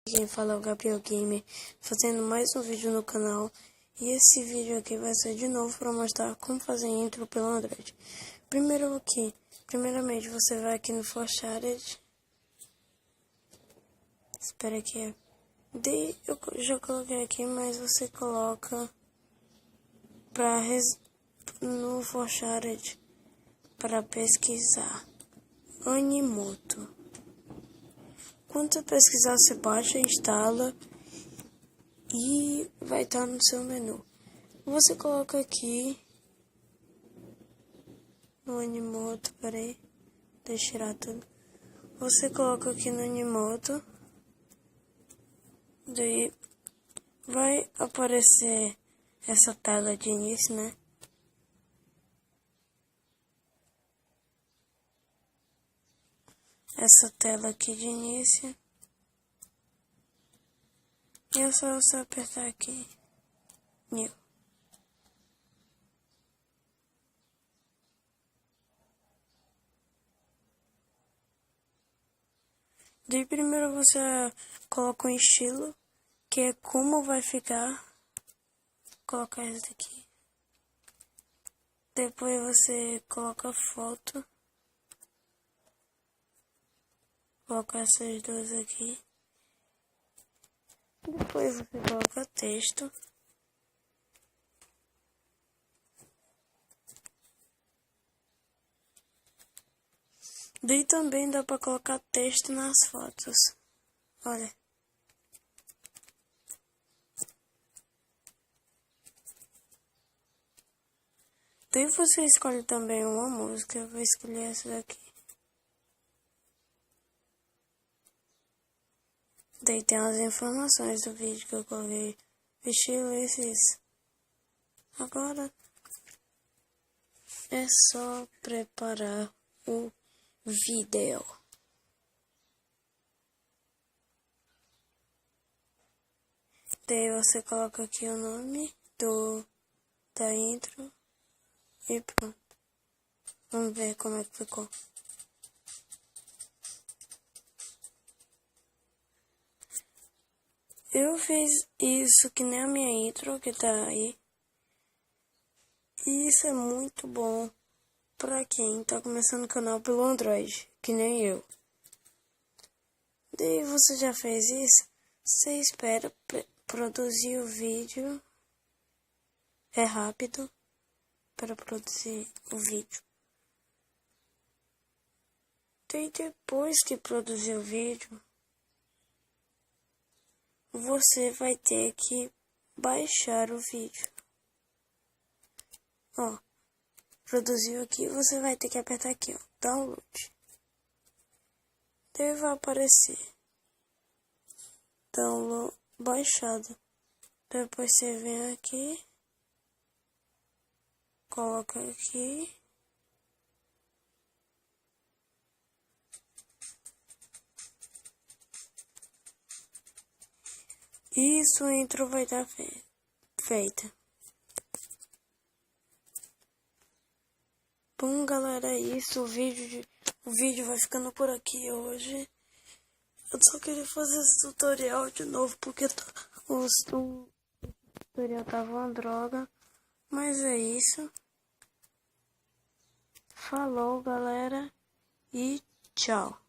Quem fala é o Gabriel Gamer, fazendo mais um vídeo no canal. E esse vídeo aqui vai ser de novo para mostrar como fazer intro pelo Android. Primeiramente você vai aqui no Forshared. Espera aqui. Eu já coloquei aqui, mas você coloca no Forshared para pesquisar Animoto. Quando você pesquisar, você baixa, instala e vai estar no seu menu. Você coloca aqui no Animoto, peraí, deixa eu tirar tudo. Você coloca aqui no Animoto, daí vai aparecer essa tela de início, né? Essa tela aqui de início. E é só você apertar aqui. New. Daí primeiro você coloca um estilo, que é como vai ficar. Vou colocar esse daqui. Depois você coloca foto. Colocar essas duas aqui. Depois você coloca texto. Daí também dá para colocar texto nas fotos. Olha. Daí você escolhe também uma música. Eu vou escolher essa daqui. Daí tem as informações do vídeo que eu coloquei. Estilo esses. Agora é só preparar o vídeo. Daí você coloca aqui o nome da intro e pronto. Vamos ver como é que ficou. Eu fiz isso que nem a minha intro que tá aí. E isso é muito bom pra quem tá começando o canal pelo Android, que nem eu. Daí você já fez isso? Você espera produzir o vídeo. É rápido para produzir o vídeo. Daí depois que produzir o vídeo, você vai ter que baixar o vídeo. Ó, produziu aqui, você vai ter que apertar aqui, ó, download. Daí vai aparecer download baixado. Depois você vem aqui, coloca aqui. E sua intro vai estar feita. Bom, galera, é isso. O vídeo vai ficando por aqui hoje. Eu só queria fazer esse tutorial de novo porque o tutorial tava uma droga. Mas é isso. Falou, galera, e tchau.